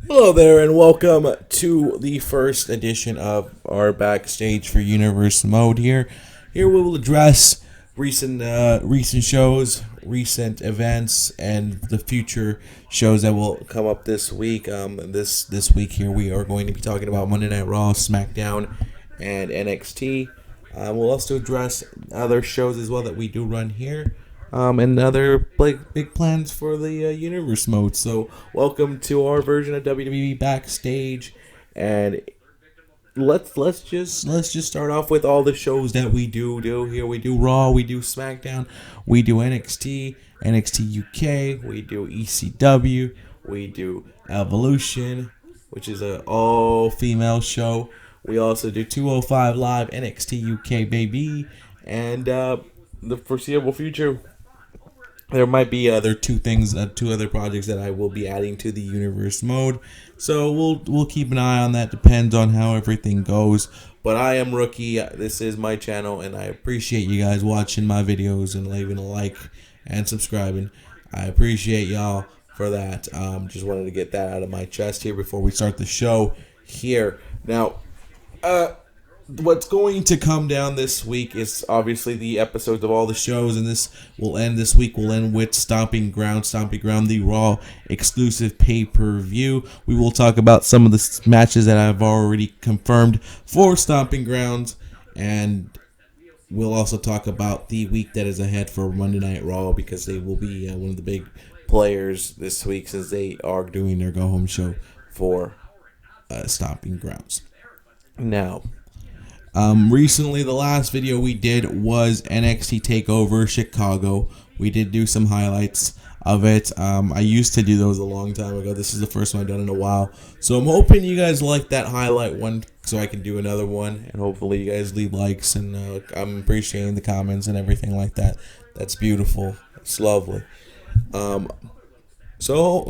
Hello there, and welcome to the first edition of our Backstage for Universe mode. Here we will address recent shows, recent events, and the future shows that will come up this week. This week here we are going to be talking about Monday Night Raw, SmackDown, and NXT. We'll also address other shows as well that we do run here. And other big plans for the universe mode. So welcome to our version of WWE Backstage, and let's just start off with all the shows that we do here. We do Raw, we do SmackDown, we do NXT, NXT UK, we do ECW, we do Evolution, which is an all female show. We also do 205 Live, NXT UK, baby, and the foreseeable future. There might be two other projects that I will be adding to the universe mode. So we'll keep an eye on that. Depends on how everything goes. But I am Rookie. This is my channel, and I appreciate you guys watching my videos and leaving a like and subscribing. I appreciate y'all for that. Just wanted to get that out of my chest here before we start the show here. Now, what's going to come down this week is obviously the episodes of all the shows, and this week will end with Stomping Ground, the Raw exclusive pay-per-view. We will talk about some of the matches that I've already confirmed for Stomping Grounds, and we'll also talk about the week that is ahead for Monday Night Raw, because they will be one of the big players this week, since they are doing their go-home show for Stomping Grounds. Now, recently, the last video we did was NXT TakeOver Chicago. We did do some highlights of it. I used to do those a long time ago. This is the first one I've done in a while. So I'm hoping you guys like that highlight one, so I can do another one. And hopefully you guys leave likes, and I'm appreciating the comments and everything like that. That's beautiful. It's lovely. So,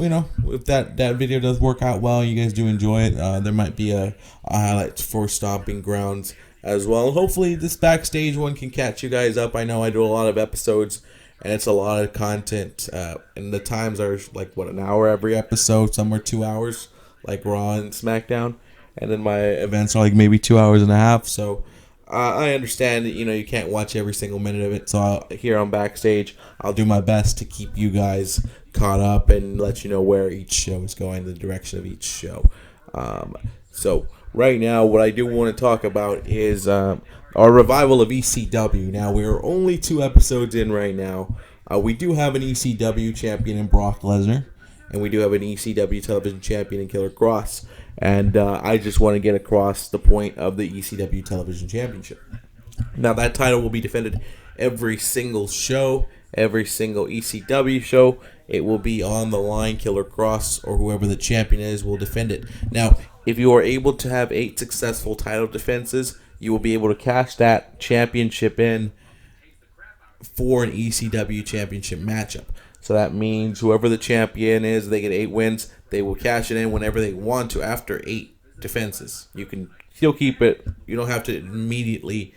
if that video does work out well, you guys do enjoy it, there might be a highlight for Stomping Grounds as well. Hopefully this Backstage one can catch you guys up. I know I do a lot of episodes, and it's a lot of content, and the times are like, an hour every episode. Some are 2 hours, like Raw and SmackDown, and then my events are like maybe 2 hours and a half. So I understand that you can't watch every single minute of it. So here on Backstage, I'll do my best to keep you guys caught up and let you know where each show is going, the direction of each show. So right now, what I do want to talk about is our revival of ECW. Now, we're only 2 episodes in right now. We do have an ECW champion in Brock Lesnar, and we do have an ECW television champion in Killer Cross. And I just want to get across the point of the ECW television championship. Now, that title will be defended every single show, every single ECW show. It will be on the line. Killer Cross, or whoever the champion is, will defend it. Now, if you are able to have 8 successful title defenses, you will be able to cash that championship in for an ECW championship matchup. So that means whoever the champion is, they get 8 wins. They will cash it in whenever they want to after 8 defenses. You can still keep it. You don't have to immediately,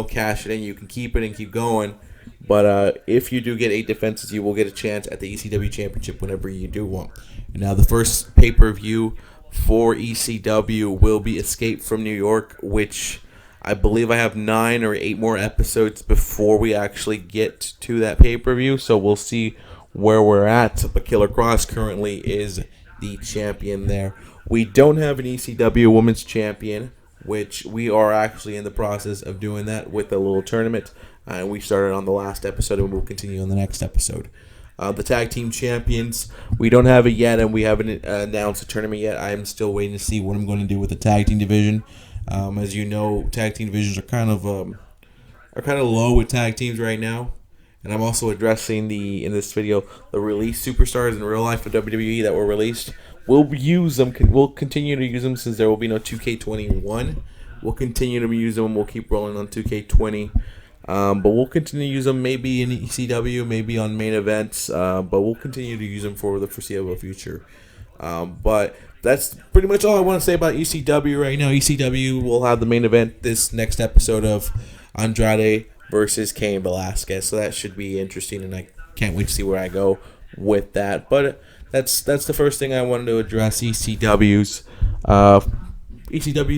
cash it in. You can keep it and keep going. But if you do get 8 defenses, you will get a chance at the ECW championship whenever you do want. And now the first pay-per-view for ECW will be Escape from New York, which I believe I have 9 or 8 more episodes before we actually get to that pay-per-view. So we'll see where we're at. But Killer Cross currently is the champion there. We don't have an ECW Women's Champion, which we are actually in the process of doing that with a little tournament. And we started on the last episode, and we'll continue on the next episode. The Tag Team Champions, we don't have it yet, and we haven't announced a tournament yet. I am still waiting to see what I'm going to do with the Tag Team division. As you know, Tag Team divisions are kind of low with tag teams right now. And I'm also addressing in this video the released superstars in real life for WWE that were released. We'll use them. We'll continue to use them since there will be no 2K21. We'll continue to use them. We'll keep rolling on 2K20. But we'll continue to use them maybe in ECW, maybe on main events. But we'll continue to use them for the foreseeable future. But that's pretty much all I want to say about ECW right now. ECW will have the main event this next episode of Andrade versus Cain Velasquez. So that should be interesting, and I can't wait to see where I go with that. But that's the first thing I wanted to address. ECW's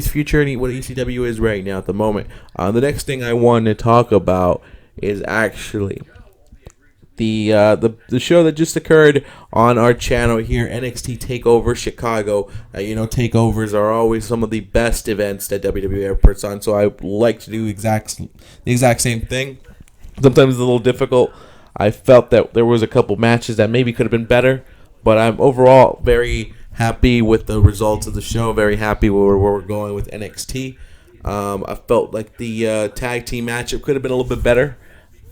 future and what ECW is right now at the moment. The next thing I wanted to talk about is actually the show that just occurred on our channel here, NXT Takeover Chicago. Takeovers are always some of the best events that WWE ever puts on, so I like to do the exact same thing. Sometimes it's a little difficult. I felt that there was a couple matches that maybe could have been better, but I'm overall very happy with the results of the show. Very happy where we're going with NXT. I felt like the tag team matchup could have been a little bit better,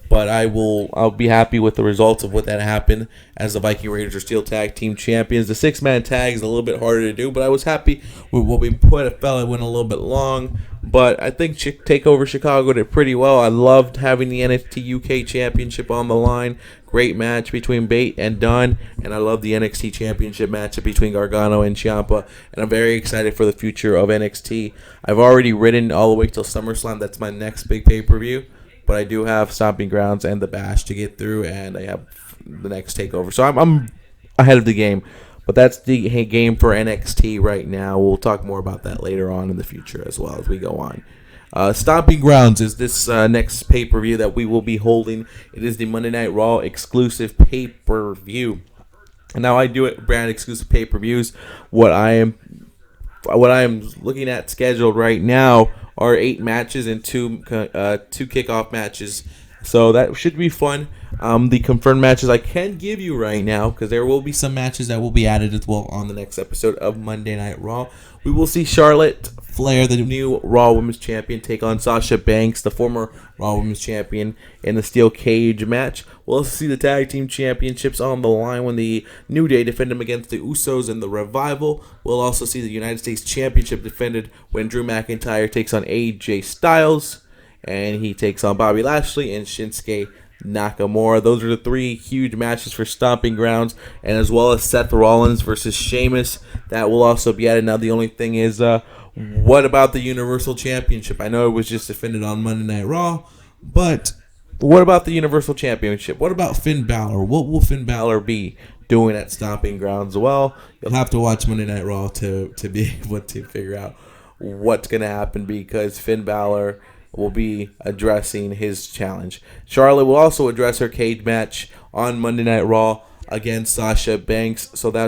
but I'll be happy with the results of what that happened, as the Viking Raiders are still tag team champions. The 6-man tag is a little bit harder to do, but I was happy with what we put. I felt it went a little bit long, but I think TakeOver Chicago did pretty well. I loved having the NXT UK Championship on the line. Great match between Bate and Dunn, and I love the NXT Championship matchup between Gargano and Ciampa, and I'm very excited for the future of NXT. I've already written all the way till SummerSlam. That's my next big pay-per-view. But I do have Stomping Grounds and the Bash to get through, and I have the next TakeOver. So I'm ahead of the game. But that's the game for NXT right now. We'll talk more about that later on in the future as well as we go on. Stomping Grounds is this next pay-per-view that we will be holding. It is the Monday Night Raw exclusive pay-per-view. And now I do it brand exclusive pay-per-views. What I am looking at scheduled right now are 8 matches and two kickoff matches. So that should be fun. The confirmed matches I can give you right now, because there will be some matches that will be added as well on the next episode of Monday Night Raw. We will see Charlotte Flair, the new Raw Women's Champion, take on Sasha Banks, the former Raw Women's Champion, in the Steel Cage match. We'll also see the Tag Team Championships on the line when the New Day defend them against the Usos and the Revival. We'll also see the United States Championship defended when Drew McIntyre takes on AJ Styles, and he takes on Bobby Lashley and Shinsuke Nakamura. Those are the 3 huge matches for Stomping Grounds, and as well as Seth Rollins versus Sheamus. That will also be added. Now the only thing is, what about the Universal Championship? I know it was just defended on Monday Night Raw, but what about the Universal Championship? What about Finn Balor? What will Finn Balor be doing at Stomping Grounds? Well, you'll have to watch Monday Night Raw to be able to figure out what's going to happen, because Finn Balor will be addressing his challenge. Charlotte will also address her cage match on Monday Night Raw against Sasha Banks. So now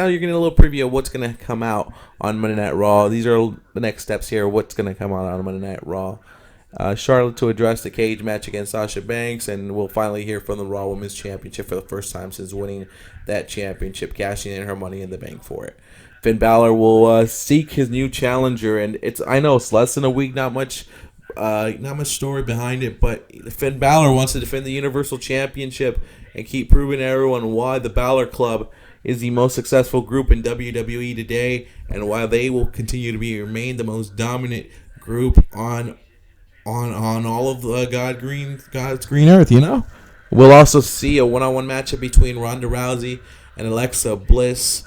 you're getting a little preview of what's going to come out on Monday Night Raw. These are the next steps here. What's going to come out on Monday Night Raw. Charlotte to address the cage match against Sasha Banks, and we'll finally hear from the Raw Women's Championship for the first time since winning that championship, cashing in her Money in the Bank for it. Finn Balor will seek his new challenger, and I know it's less than a week, not much story behind it, but Finn Balor wants to defend the Universal Championship and keep proving to everyone why the Balor Club is the most successful group in WWE today, and why they will continue to remain the most dominant group on all of God's green earth. We'll also see a one-on-one matchup between Ronda Rousey and Alexa Bliss.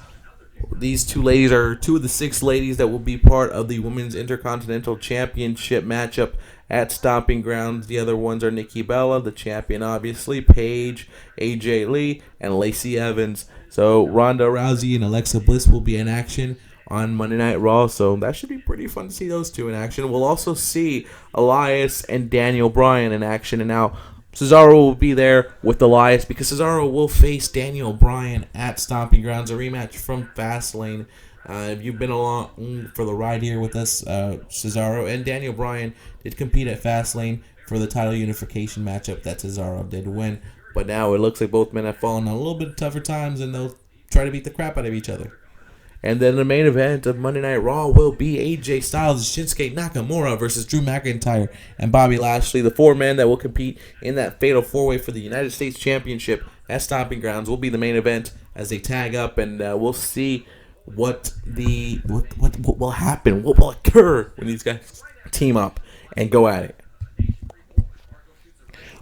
These 2 ladies are 2 of the 6 ladies that will be part of the Women's Intercontinental Championship matchup at Stomping Grounds. The other ones are Nikki Bella, the champion, obviously, Paige, AJ Lee, and Lacey Evans. So Ronda Rousey and Alexa Bliss will be in action on Monday Night Raw, so that should be pretty fun to see those 2 in action. We'll also see Elias and Daniel Bryan in action, and now Cesaro will be there with Elias, because Cesaro will face Daniel Bryan at Stomping Grounds, a rematch from Fastlane. If you've been along for the ride here with us, Cesaro and Daniel Bryan did compete at Fastlane for the title unification matchup that Cesaro did win. But now it looks like both men have fallen on a little bit tougher times, and they'll try to beat the crap out of each other. And then the main event of Monday Night Raw will be AJ Styles and Shinsuke Nakamura versus Drew McIntyre and Bobby Lashley. The 4 men that will compete in that fatal 4-way for the United States Championship at Stomping Grounds will be the main event as they tag up, and we'll see what will happen, what will occur when these guys team up and go at it.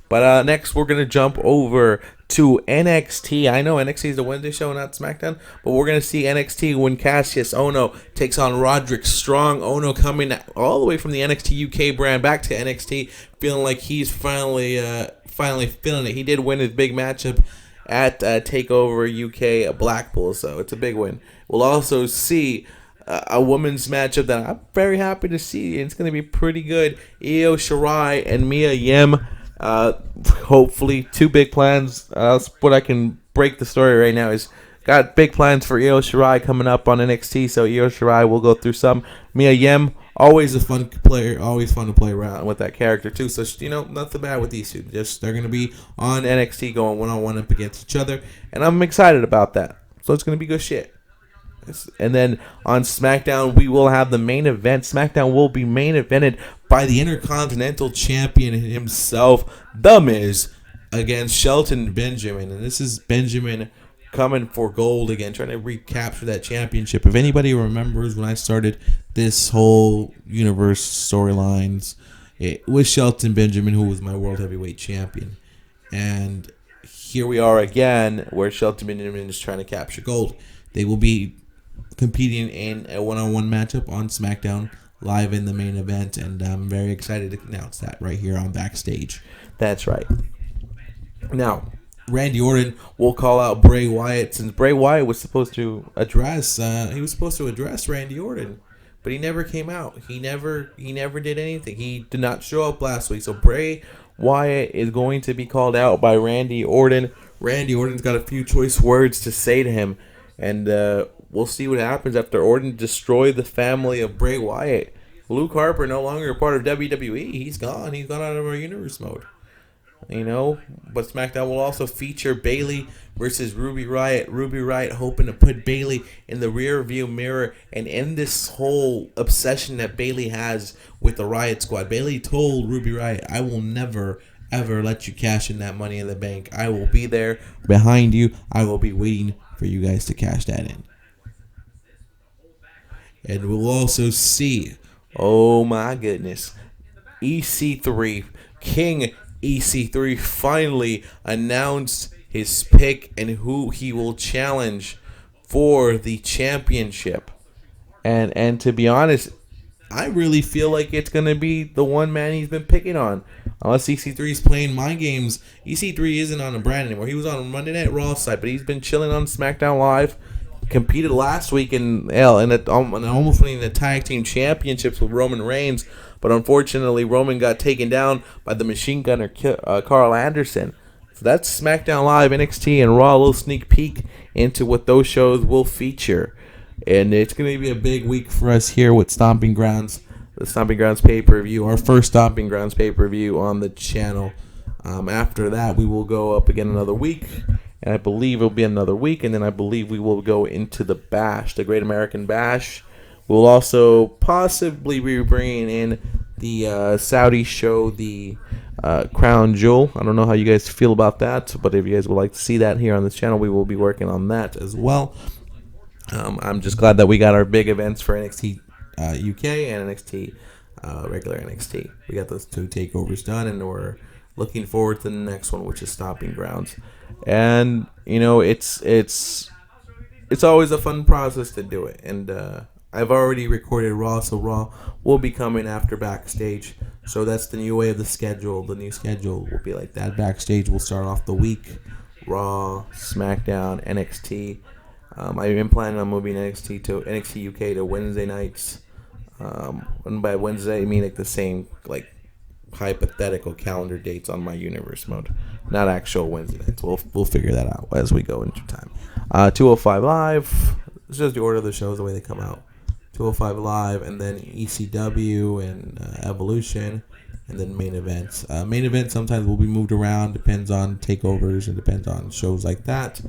But next, we're going to jump over to NXT. I know NXT is the Wednesday show, not SmackDown, but we're going to see NXT when Cassius Ohno takes on Roderick Strong. Ohno coming all the way from the NXT UK brand back to NXT, feeling like he's finally feeling it. He did win his big matchup at TakeOver UK Blackpool, so it's a big win. We'll also see a women's matchup that I'm very happy to see. It's going to be pretty good. Io Shirai and Mia Yim. Hopefully, two big plans. What I can break the story right now is got big plans for Io Shirai coming up on NXT. So Io Shirai will go through some. Mia Yim, always a fun player, always fun to play around with that character too. So nothing bad with these two. Just they're going to be on NXT going 1-on-1 up against each other, and I'm excited about that. So it's going to be good shit. And then on SmackDown, we will have the main event. SmackDown will be main evented by the Intercontinental Champion himself, The Miz, against Shelton Benjamin. And this is Benjamin coming for gold again, trying to recapture that championship. If anybody remembers when I started this whole universe storylines, it was Shelton Benjamin who was my World Heavyweight Champion. And here we are again, where Shelton Benjamin is trying to capture gold. They will be competing in a 1-on-1 matchup on SmackDown live in the main event, and I'm very excited to announce that right here on Backstage. That's right. Now, Randy Orton will call out Bray Wyatt, since Bray Wyatt was supposed to address Randy Orton, but he never came out. He never did anything. He did not show up last week, so Bray Wyatt is going to be called out by Randy Orton. Randy Orton's got a few choice words to say to him, and we'll see what happens after Orton destroyed the family of Bray Wyatt. Luke Harper no longer a part of WWE. He's gone. He's gone out of our universe mode. But SmackDown will also feature Bayley versus Ruby Riott. Ruby Riott hoping to put Bayley in the rear view mirror and end this whole obsession that Bayley has with the Riott Squad. Bayley told Ruby Riott, I will never, ever let you cash in that Money in the Bank. I will be there behind you. I will be waiting for you guys to cash that in. And we'll also see, oh my goodness, EC3, King EC3 finally announced his pick and who he will challenge for the championship. And to be honest, I really feel like it's going to be the one man he's been picking on. Unless EC3 is playing mind games. EC3 isn't on a brand anymore. He was on Monday Night Raw side, but he's been chilling on SmackDown Live. Competed last week in almost winning the tag team championships with Roman Reigns, but unfortunately Roman got taken down by the machine gunner Carl Anderson. So that's SmackDown Live, NXT, and Raw. A little sneak peek into what those shows will feature, and it's going to be a big week for us here with Stomping Grounds, the Stomping Grounds pay-per-view, our first Stomping Grounds pay-per-view on the channel. After that, we will go up again another week. And I believe it'll be another week, and then I believe we will go into the Bash, the Great American Bash. We'll also possibly be bringing in the Saudi show, the Crown Jewel. I don't know how you guys feel about that, but if you guys would like to see that here on this channel, we will be working on that as well. I'm just glad that we got our big events for NXT UK and NXT regular NXT. We got those two takeovers done, and we're looking forward to the next one, which is Stomping Grounds. And it's always a fun process to do it. And I've already recorded Raw, so Raw will be coming after Backstage. So that's the new way of the schedule. The new schedule will be like that. Backstage will start off the week. Raw, SmackDown, NXT. I've been planning on moving NXT UK to Wednesday nights. And by Wednesday, I mean like the same hypothetical calendar dates on my universe mode, not actual Wednesday nights. We'll figure that out as we go into time. 205 Live. It's just the order of the shows, the way they come out. 205 Live, and then ECW and Evolution, and then main events. Main events sometimes will be moved around, depends on takeovers and depends on shows like that.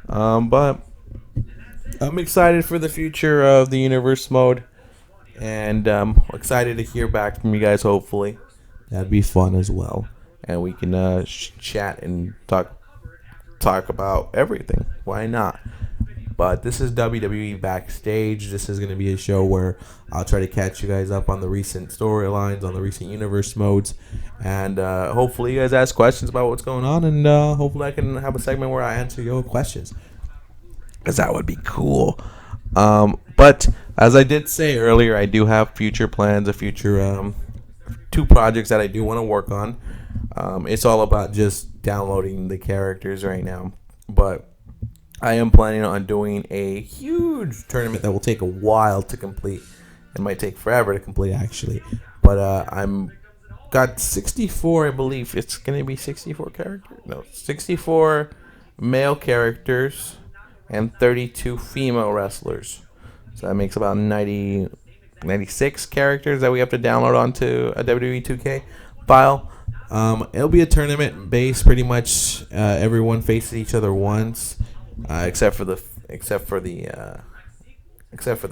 But I'm excited for the future of the universe mode, and excited to hear back from you guys. Hopefully, that'd be fun as well, and we can chat and talk about everything. Why not? But this is WWE Backstage. This is going to be a show where I'll try to catch you guys up on the recent storylines, on the recent universe modes. And hopefully you guys ask questions about what's going on. And hopefully I can have a segment where I answer your questions, because that would be cool. But as I did say earlier, I do have future plans, future two projects that I do want to work on. It's all about just downloading the characters right now. but I am planning on doing a huge tournament that will take a while to complete. It might take forever to complete, actually. But I'm got 64, I believe. It's going to be 64 characters? No, 64 male characters and 32 female wrestlers. So that makes about 96 characters that we have to download onto a WWE 2K file. It'll be a tournament based pretty much. Everyone faces each other once, except for the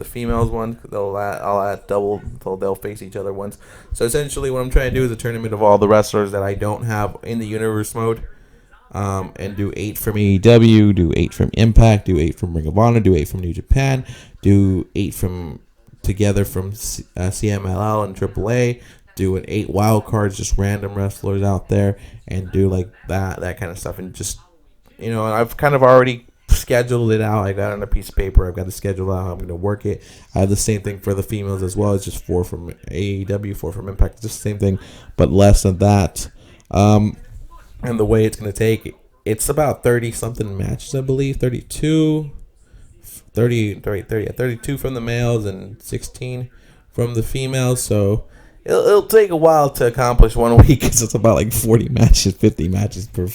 females one. I'll add double, so they'll face each other once. So essentially, what I'm trying to do is a tournament of all the wrestlers that I don't have in the universe mode, and do 8 from AEW, do 8 from Impact, do 8 from Ring of Honor, do 8 from New Japan, do 8 from together from CMLL and AAA, do an 8 wild cards, just random wrestlers out there, and do like that kind of stuff. And just, I've kind of already scheduled it out. I got it on a piece of paper. I've got to schedule out how I'm going to work it. I have the same thing for the females as well. It's just 4 from AEW, 4 from Impact. It's just the same thing, but less than that. And the way it's going to take, it's about 30-something matches, I believe. 32 from the males and 16 from the females. So it'll take a while to accomplish one week, because it's about like 40 matches, 50 matches per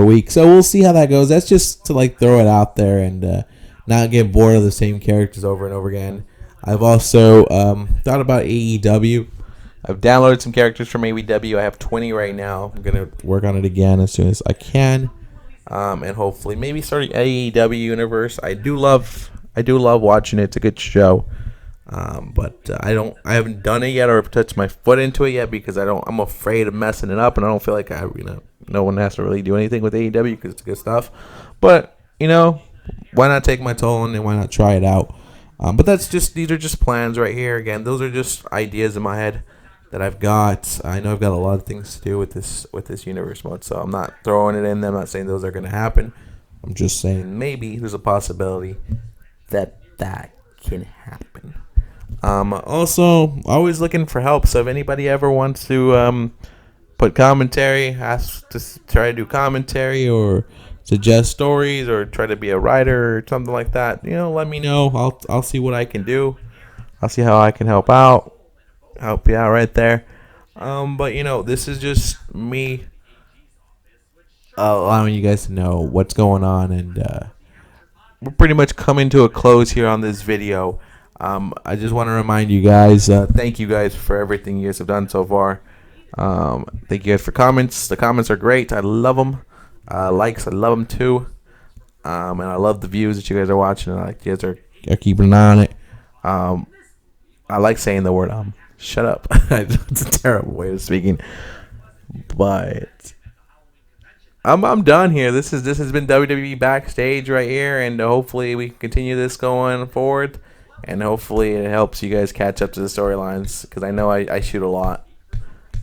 week. So we'll see how that goes. That's just to like throw it out there and not get bored of the same characters over and over again. I've also thought about AEW. I've downloaded some characters from AEW. I have 20 right now. I'm gonna work on it again as soon as I can, and hopefully maybe starting AEW universe. I do love watching it. It's a good show. But I haven't done it yet or touched my foot into it yet, because I'm afraid of messing it up, and I don't feel like no one has to really do anything with AEW because it's good stuff. But why not take my toll on it? Why not try it out? But these are just plans right here. Again, those are just ideas in my head that I've got. I know I've got a lot of things to do with this universe mode, so I'm not throwing it in there. I'm not saying those are going to happen. I'm just saying maybe there's a possibility that can happen. Also, always looking for help. So if anybody ever wants to put commentary, ask to try to do commentary, or suggest stories, or try to be a writer or something like that, let me know. I'll see what I can do. I'll see how I can help you out right there. But this is just me allowing you guys to know what's going on, and we're pretty much coming to a close here on this video. I just want to remind you guys, thank you guys for everything you guys have done so far. Thank you guys for comments. The comments are great. I love them. Likes, I love them too. And I love the views that you guys are watching. I like you guys are keeping an eye on it. I like saying the word shut up. It's a terrible way of speaking. But I'm done here. This has been WWE Backstage right here, and hopefully we can continue this going forward. And hopefully it helps you guys catch up to the storylines, because I know I shoot a lot.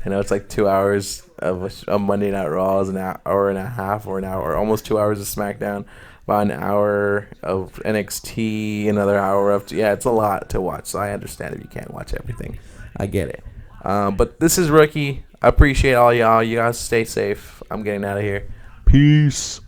I know it's like 2 hours of a Monday Night Raw is an hour and a half, or an hour, or almost 2 hours of SmackDown, about an hour of NXT, another hour of it's a lot to watch. So I understand if you can't watch everything. I get it. But this is Rookie. I appreciate all y'all. You guys stay safe. I'm getting out of here. Peace.